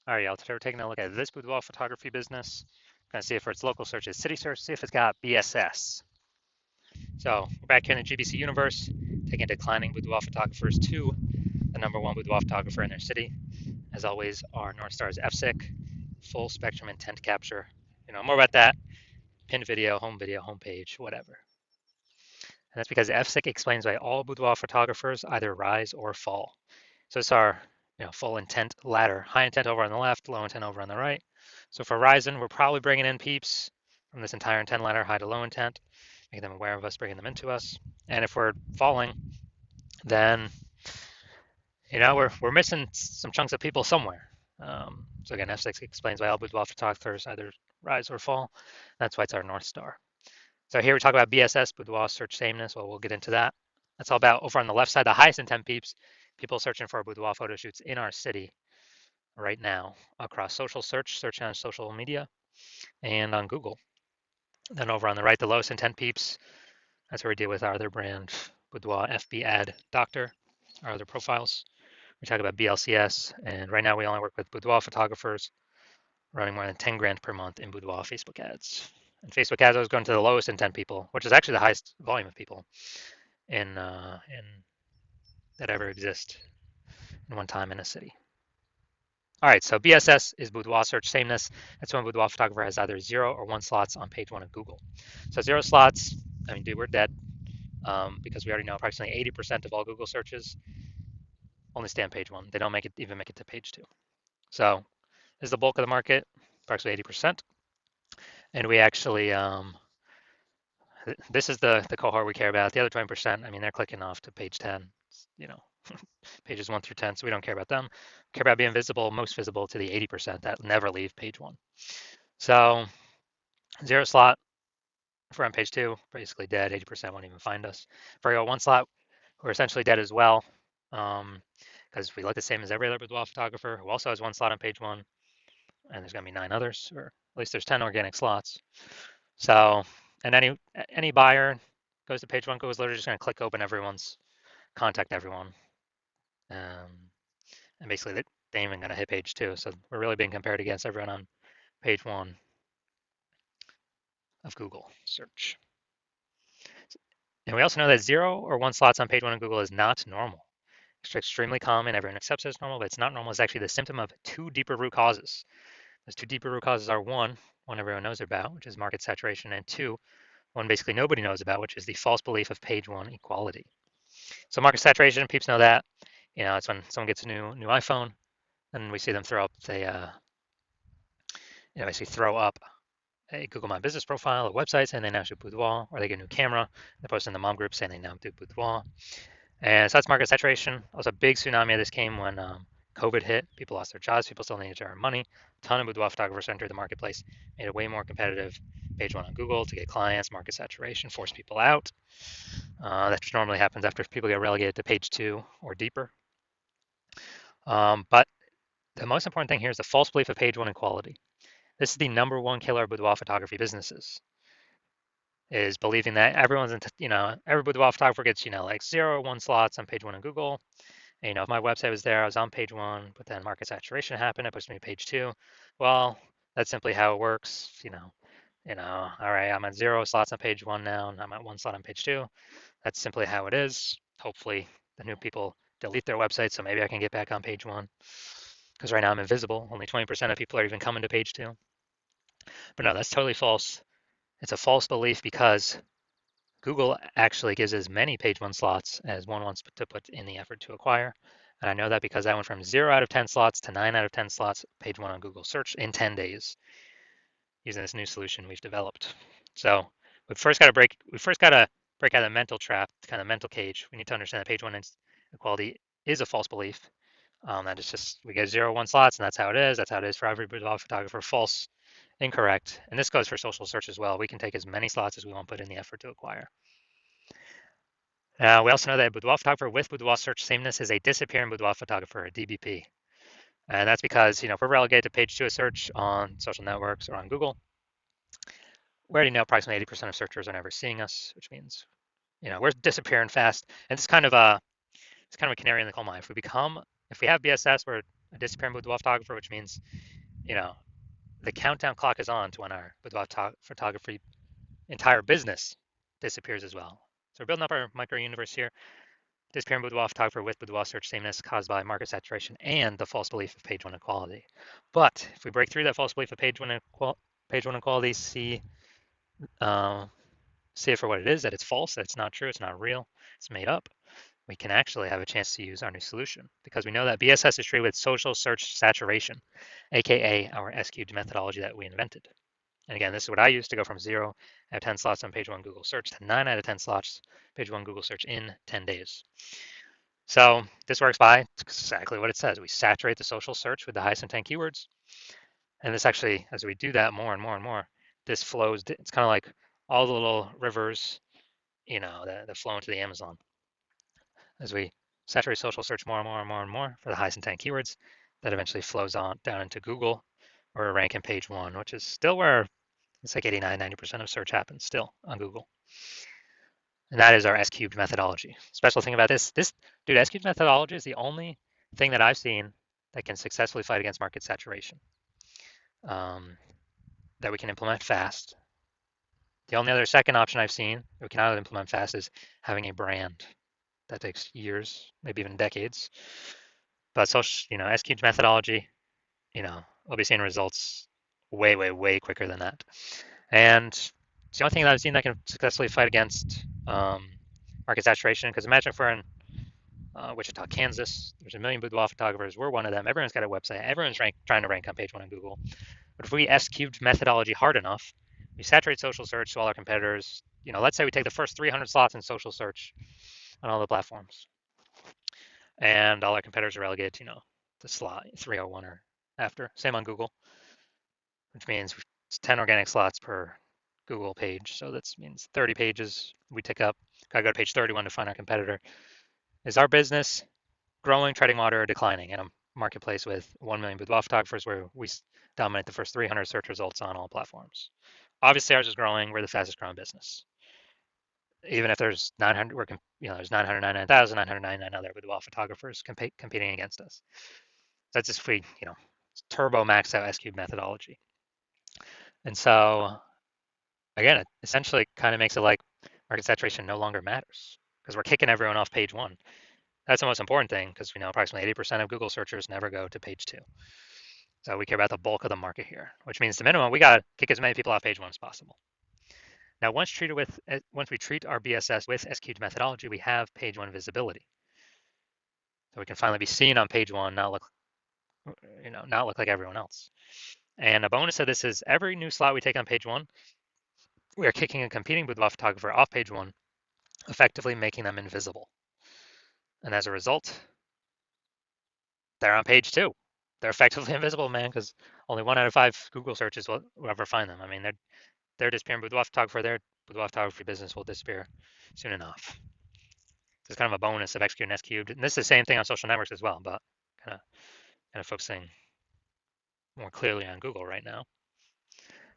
All right, y'all. Today we're taking a look at this boudoir photography business. Gonna see if for its local search is city search, see if it's got BSS. So we're back here in the GBC universe, taking declining boudoir photographers to the #1 boudoir photographer in their city. As always, our North Star is FSIC, full spectrum intent capture. More about that. Pinned video, homepage, whatever. And that's because FSIC explains why all boudoir photographers either rise or fall. So it's our full intent ladder. High intent over on the left, low intent over on the right. So for rising, we're probably bringing in peeps from this entire intent ladder, high to low intent, making them aware of us, bringing them into us. And if we're falling, then we're missing some chunks of people somewhere. So again, F6 explains why all boudoir photographers either rise or fall. That's why it's our North Star. So here we talk about BSS, boudoir search sameness. Well, we'll get into that. That's all about over on the left side, the highest intent peeps, people searching for boudoir photo shoots in our city right now across social search on social media, and on Google. Then over on the right, the lowest intent peeps, that's where we deal with our other brand, Boudoir FB Ad Doctor, our other profiles. We talk about BLCS, and right now we only work with boudoir photographers running more than 10 grand per month in boudoir Facebook ads. And Facebook ads always going to the lowest intent people, which is actually the highest volume of people in that ever exist in one time in a city. All right, so BSS is boudoir search sameness. That's when a boudoir photographer has either 0 or 1 slots on page 1 of Google. So 0 slots, dude, we're dead because we already know approximately 80% of all Google searches only stay on page 1. They don't even make it to page 2. So this is the bulk of the market, approximately 80%. And we actually, this is the cohort we care about. The other 20%, they're clicking off to page 10. You know, pages 1 through 10, so we don't care about them. We care about being visible, most visible to the 80% that never leave page 1. So 0 slot, if we're on page 2, basically dead. 80% won't even find us. For our 1 slot, we're essentially dead as well, because we look the same as every other boudoir photographer who also has 1 slot on page 1, and there's going to be 9 others, or at least there's 10 organic slots. So, and any buyer goes to page 1, Google's literally just going to click open everyone's, contact everyone. And basically they ain't even going to hit page 2. So we're really being compared against everyone on page 1 of Google search. And we also know that 0 or 1 slots on page 1 of Google is not normal. It's extremely common. Everyone accepts it as normal, but it's not normal. It's actually the symptom of 2 deeper root causes. Those 2 deeper root causes are one everyone knows about, which is market saturation, and 2, one basically nobody knows about, which is the false belief of page 1 equality. So market saturation, peeps know that. It's when someone gets a new iPhone, and we see them throw up basically throw up a Google My Business profile, a website saying they now shoot boudoir, or they get a new camera, they post in the mom group saying they now do boudoir. And so that's market saturation. Also, a big tsunami of this came when COVID hit. People lost their jobs. People still needed to earn money. A ton of boudoir photographers entered the marketplace, made it way more competitive. Page 1 on Google to get clients, market saturation, force people out. That normally happens after people get relegated to page 2 or deeper. But the most important thing here is the false belief of page 1 equality. This is the #1 killer of boudoir photography businesses, is believing that every boudoir photographer gets, like 0 or 1 slots on page 1 on Google. And, if my website was there, I was on page 1, but then market saturation happened, it pushed me to page 2. Well, that's simply how it works. All right, I'm at 0 slots on page 1 now, and I'm at 1 slot on page 2. That's simply how it is. Hopefully, the new people delete their website, so maybe I can get back on page 1. Because right now I'm invisible. Only 20% of people are even coming to page 2. But no, that's totally false. It's a false belief because Google actually gives as many page 1 slots as one wants to put in the effort to acquire. And I know that because I went from 0 out of 10 slots to 9 out of 10 slots page 1 on Google search in 10 days using this new solution we've developed. So we first got to break out of the mental trap, kind of mental cage. We need to understand that page 1 equality is a false belief. That is just, we get 0, 1 slots, and that's how it is. That's how it is for every boudoir photographer. False, incorrect. And this goes for social search as well. We can take as many slots as we want to put in the effort to acquire. We also know that a boudoir photographer with boudoir search sameness is a disappearing boudoir photographer, a DBP. And that's because, if we're relegated to page 2 of search on social networks or on Google, we already know approximately 80% of searchers are never seeing us, which means, we're disappearing fast. And it's kind of a canary in the coal mine. If we have BSS, we're a disappearing boudoir photographer, which means, you know, the countdown clock is on to when our boudoir photography entire business disappears as well. So we're building up our micro universe here. Disappearing boudoir photographer with boudoir search sameness caused by market saturation and the false belief of page one equality. But if we break through that false belief of page one equality, see it for what it is, that it's false, that it's not true, it's not real, it's made up, we can actually have a chance to use our new solution because we know that BSS is treated with social search saturation, aka our S-cubed methodology that we invented. And again, this is what I use to go from 0 out of 10 slots on page one Google search to 9 out of 10 slots page one Google search in 10 days. So this works by exactly what it says. We saturate the social search with the highest intent keywords. And this actually, as we do that more and more and more, this flows, it's kind of like all the little rivers, that flow into the Amazon. As we saturate social search more and more and more and more for the highest intent keywords, that eventually flows on down into Google, where we rank in page one, which is still where it's like 89, 90% of search happens still on Google. And that is our S-cubed methodology. Special thing about this, dude, S-cubed methodology is the only thing that I've seen that can successfully fight against market saturation, that we can implement fast. The only other second option I've seen that we cannot implement fast is having a brand. That takes years, maybe even decades. But S-cubed methodology, we'll be seeing results way, way, way quicker than that. And it's the only thing that I've seen that can successfully fight against market saturation. Because imagine if we're in Wichita, Kansas, there's a million boudoir photographers. We're one of them. Everyone's got a website. Everyone's trying to rank on page one on Google. But if we S-cubed methodology hard enough, we saturate social search to all our competitors. Let's say we take the first 300 slots in social search on all the platforms, and all our competitors are relegated to, the slot 301 or after. Same on Google, which means it's 10 organic slots per Google page. So that means 30 pages we tick up. Gotta go to page 31 to find our competitor. Is our business growing, treading water, or declining in a marketplace with 1 million boudoir photographers where we dominate the first 300 search results on all platforms? Obviously, ours is growing. We're the fastest growing business. Even if there's 900, there's 999,999 other boudoir photographers competing against us. That's just if we, turbo max out S-cube methodology. And so, again, it essentially kind of makes it like market saturation no longer matters because we're kicking everyone off page one. That's the most important thing because we know approximately 80% of Google searchers never go to page two. So we care about the bulk of the market here, which means the minimum, we got to kick as many people off page one as possible. Now, once we treat our BSS with S-cubed methodology, we have page one visibility. So we can finally be seen on page one, not look like everyone else. And a bonus of this is every new slot we take on page one, we are kicking a competing boudoir photographer off page one, effectively making them invisible. And as a result, they're on page two. They're effectively invisible, man, because only 1 out of 5 Google searches will ever find them. I mean, they're disappearing boudoir photographer. Their boudoir photography business will disappear soon enough. So it's kind of a bonus of X cubed and S cubed. And this is the same thing on social networks as well, but kind of focusing more clearly on Google right now.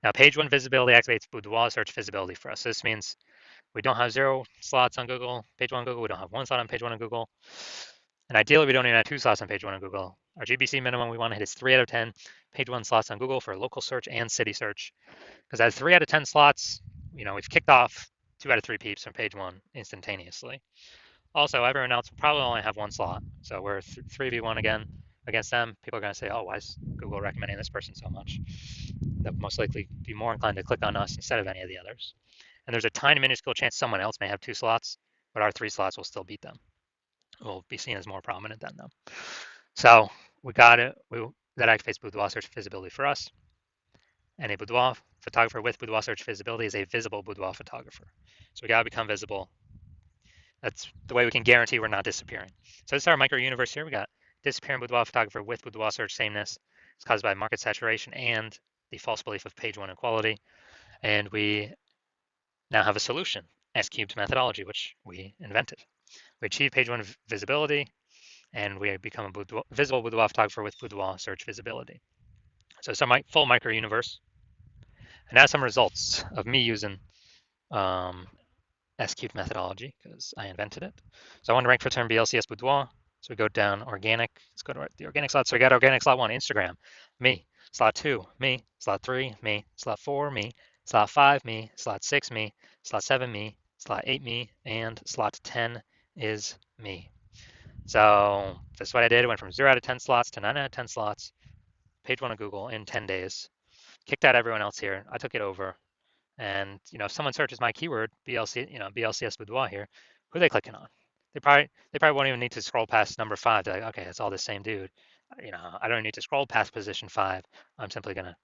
Now, page one visibility activates boudoir search visibility for us. So this means we don't have 0 slots on Google, page one on Google. We don't have 1 slot on page one on Google. And ideally, we don't even have 2 slots on page one on Google. Our GBC minimum we want to hit is 3 out of 10 page one slots on Google for local search and city search. Because at 3 out of 10 slots, we've kicked off 2 out of 3 peeps from page one instantaneously. Also, everyone else will probably only have 1 slot. So we're 3v1 again against them. People are going to say, oh, why is Google recommending this person so much? They'll most likely be more inclined to click on us instead of any of the others. And there's a tiny minuscule chance someone else may have 2 slots, but our 3 slots will still beat them. We'll be seen as more prominent than them. So we got it. That activates boudoir search visibility for us. And a boudoir photographer with boudoir search visibility is a visible boudoir photographer. So we got to become visible. That's the way we can guarantee we're not disappearing. So this is our micro universe here. We got disappearing boudoir photographer with boudoir search sameness. It's caused by market saturation and the false belief of page one equality. And we now have a solution, S-cubed methodology, which we invented. We achieve page one visibility, and we become a visible boudoir photographer with boudoir search visibility. So it's a full micro universe. And now some results of me using S-cubed methodology because I invented it. So I want to rank for term BLCS boudoir. So we go down organic. Let's go to the organic slot. So we got organic slot 1, Instagram, me. Slot 2, me. Slot 3, me. Slot 4, me. Slot 5, me. Slot 6, me. Slot 7, me. Slot 8, me. And slot 10 is me. So that's what I did. I went from 0 out of 10 slots to 9 out of 10 slots, page 1 of Google in 10 days. Kicked out everyone else here. I took it over. And if someone searches my keyword BLC, BLCS Boudoir here, who are they clicking on? They probably won't even need to scroll past number 5. They're like, okay, it's all the same dude. I don't need to scroll past position 5. I'm simply gonna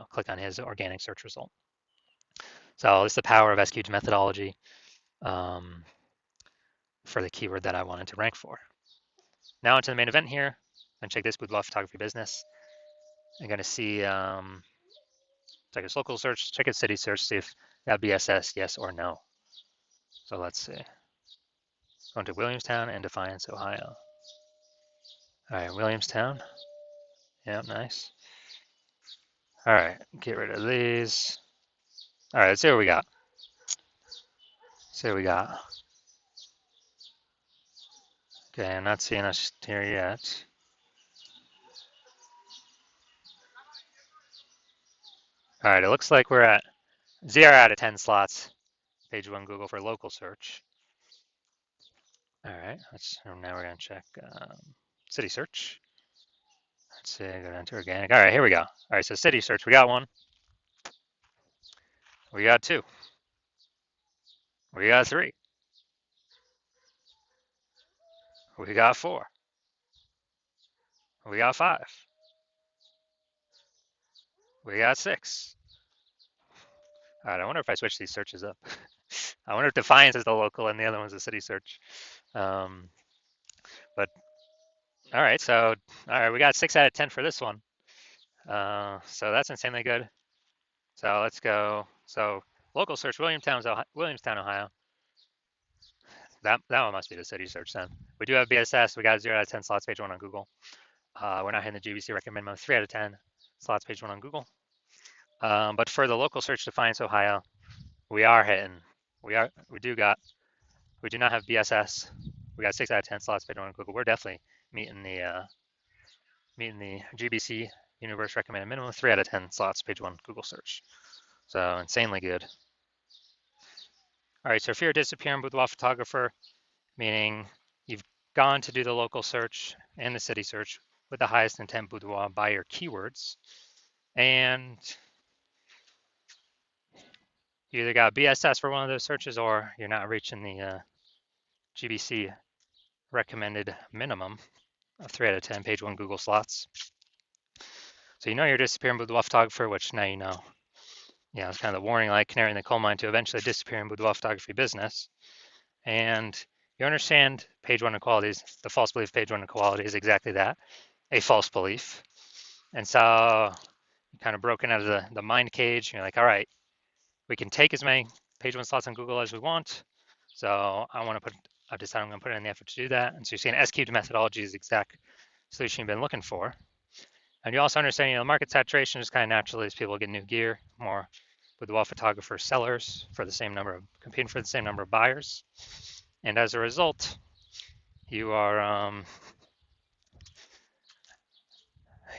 click on his organic search result. So this is the power of SQ's methodology for the keyword that I wanted to rank for. Now onto the main event here. I'm gonna check this Boudoir photography business. I'm gonna see check its local search, check its city search, see if that BSS yes or no. So let's see. Going to Williamstown and Defiance, Ohio. All right, Williamstown. Yeah, nice. All right, get rid of these. All right, let's see what we got. Okay, I'm not seeing us here yet. All right, it looks like we're at 0 out of 10 slots. Page 1 Google for local search. All right, now we're gonna check city search. Let's see, go down to organic. All right, here we go. All right, so city search, we got 1. We got 2. We got 3. We got 4. We got 5. We got 6. All right, I wonder if I switch these searches up. I wonder if Defiance is the local and the other one's the city search. But all right, so we got 6 out of 10 for this one. So that's insanely good. So let's go. So local search, Williamstown, Ohio. That one must be the city search then. We do have BSS. We got 0 out of 10 slots, page 1 on Google. We're not hitting the GBC recommend mode. 3 out of 10 slots, page 1 on Google. But for the local search, Defiance, Ohio, we are hitting. We do not have BSS. We got 6 out of 10 slots, page 1 on Google. We're definitely meeting the GBC universe recommended minimum. 3 out of 10 slots, page 1 Google search. So insanely good. All right, so if you're a disappearing boudoir photographer, meaning you've gone to do the local search and the city search with the highest intent boudoir by your keywords, and you either got BSS for one of those searches or you're not reaching the GBC recommended minimum of 3 out of 10 page 1 Google slots. So you're a disappearing boudoir photographer, which now you know. Yeah, it's kind of the warning light, canary in the coal mine to eventually disappear in boudoir photography business. And you understand page 1 inequalities. The false belief page 1 inequality is exactly that, a false belief. And so you're kind of broken out of the mind cage. You're like, all right, we can take as many page 1 slots on Google as we want. So I've decided I'm going to put in the effort to do that. And so you're seeing S-cubed methodology is the exact solution you've been looking for. And you also understand, market saturation is kind of naturally as people get new gear, more boudoir photographer sellers competing for the same number of buyers. And as a result, you are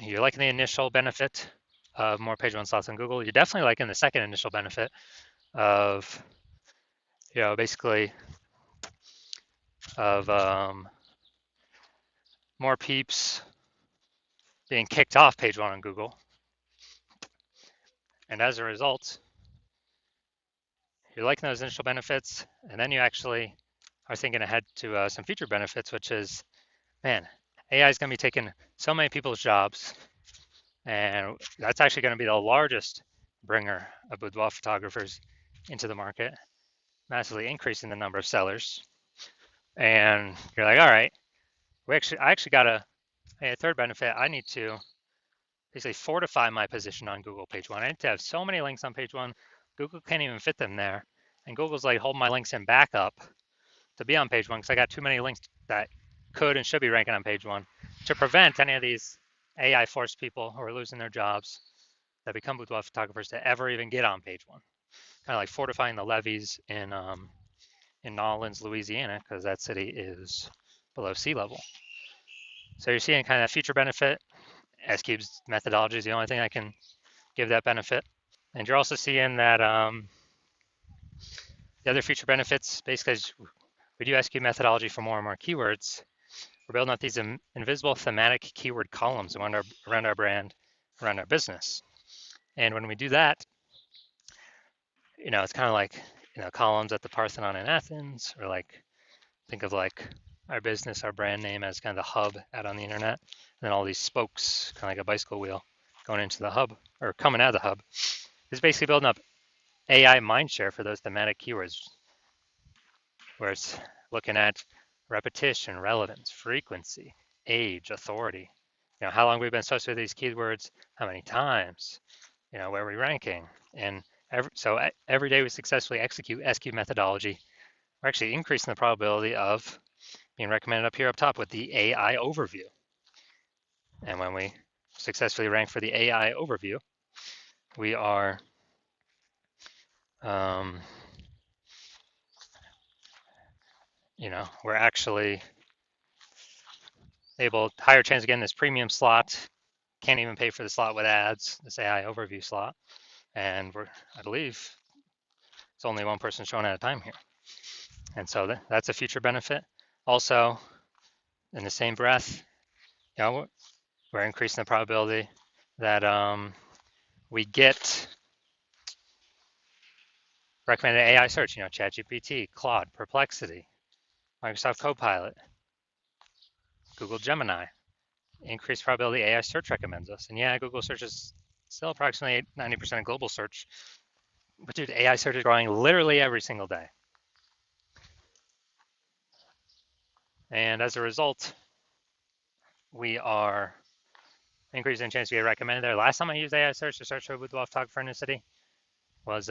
you're liking the initial benefit of more page 1 slots on Google. You're definitely liking the second initial benefit of basically of more peeps being kicked off page 1 on Google. And as a result, you're liking those initial benefits, and then you actually are thinking ahead to some future benefits, which is, man, AI is going to be taking so many people's jobs, and that's actually going to be the largest bringer of boudoir photographers into the market, massively increasing the number of sellers. And you're like, all right, I actually got a third benefit. I need to basically fortify my position on Google page 1. I need to have so many links on page 1, Google can't even fit them there. And Google's like, hold my links in backup to be on page 1 because I got too many links that could and should be ranking on page 1 to prevent any of these AI forced people who are losing their jobs that become boudoir photographers to ever even get on page 1. Kind of like fortifying the levees in Nolens, Louisiana, because that city is below sea level. So you're seeing kind of feature benefit. S-Cube's methodology is the only thing that can give that benefit. And you're also seeing that the other feature benefits, basically, as we do S-Cube methodology for more and more keywords, we're building up these invisible thematic keyword columns around our brand, around our business. And when we do that, it's kind of like, columns at the Parthenon in Athens, or like, think of like our business, our brand name as kind of the hub out on the internet, and then all these spokes, kind of like a bicycle wheel, going into the hub or coming out of the hub. It's basically building up AI mindshare for those thematic keywords, where it's looking at repetition, relevance, frequency, age, authority. How long we've been associated with these keywords, how many times, where we're ranking. And every day we successfully execute S-Cube methodology, we're actually increasing the probability of being recommended up top with the AI overview. And when we successfully rank for the AI overview, we are we're actually able, higher chance of getting this premium slot, can't even pay for the slot with ads, this AI overview slot. And I believe it's only one person showing at a time here. And so that's a future benefit. Also, in the same breath, we're increasing the probability that we get recommended AI search, ChatGPT, Claude, Perplexity, Microsoft Copilot, Google Gemini. Increased probability AI search recommends us. And yeah, Google search is still approximately 90% of global search. But dude, AI search is growing literally every single day. And as a result, we are increasing the chance to get recommended there. Last time I used AI search to search for a boudoir photographer in a city was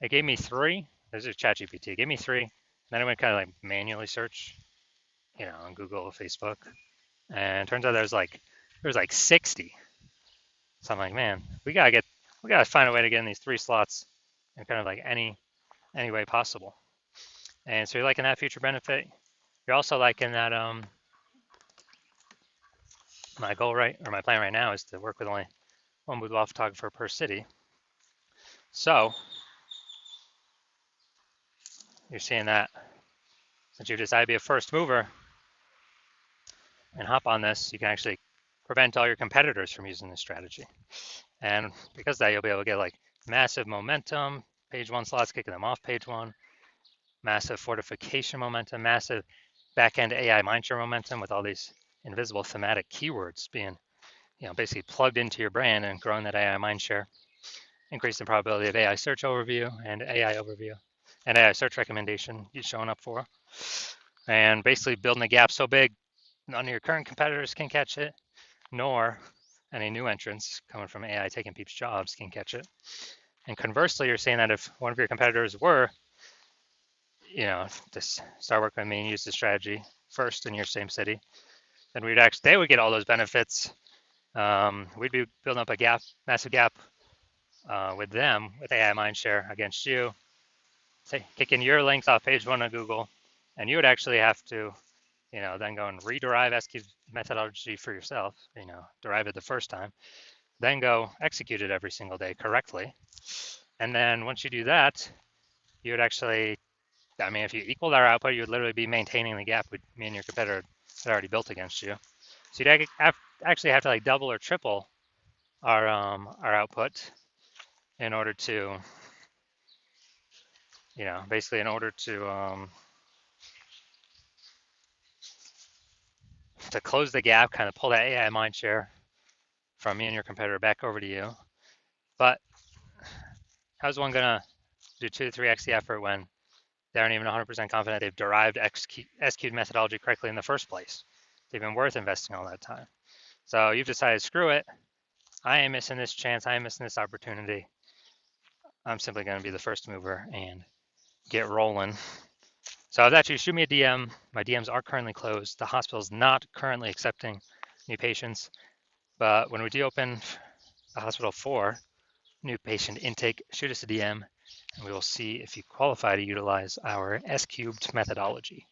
it gave me 3. This is ChatGPT. It gave me 3. And then I went kind of like manually search, on Google, Facebook. And it turns out there's like 60. So I'm like, man, we gotta find a way to get in these 3 slots in kind of like any way possible. And so you're liking that future benefit. You're also liking that my goal my plan right now is to work with only one boudoir photographer per city. So you're seeing that since you've decided to be a first mover and hop on this, you can actually prevent all your competitors from using this strategy. And because of that, you'll be able to get like massive momentum, page 1 slots, kicking them off page 1, massive fortification momentum, massive back-end AI mindshare momentum with all these invisible thematic keywords being, basically plugged into your brand and growing that AI mindshare, increasing the probability of AI search overview and AI search recommendation you showing up for, and basically building a gap so big none of your current competitors can catch it, nor any new entrants coming from AI taking people's jobs can catch it. And conversely, you're saying that if one of your competitors were, to start working with me and use the strategy first in your same city, then they would get all those benefits. We'd be building up a massive gap with them, with AI mindshare against you, kicking your links off page 1 of Google, and you would actually have to, then go and rederive S-Cube methodology for yourself, derive it the first time, then go execute it every single day correctly. And then once you do that, you would actually, if you equaled our output, you would literally be maintaining the gap with me and your competitor had already built against you. So you'd actually have to like double or triple our output in order to, basically in order to close the gap, kind of pull that AI mindshare from me and your competitor back over to you. But how's one gonna do 2 to 3x the effort when they aren't even 100% confident they've derived S-Cube methodology correctly in the first place? It's even worth investing all that time. So you've decided, screw it. I ain't missing this chance. I ain't missing this opportunity. I'm simply going to be the first mover and get rolling. So if that's you, shoot me a DM. My DMs are currently closed. The hospital is not currently accepting new patients. But when we do open the hospital for new patient intake, shoot us a DM and we will see if you qualify to utilize our S-cubed methodology.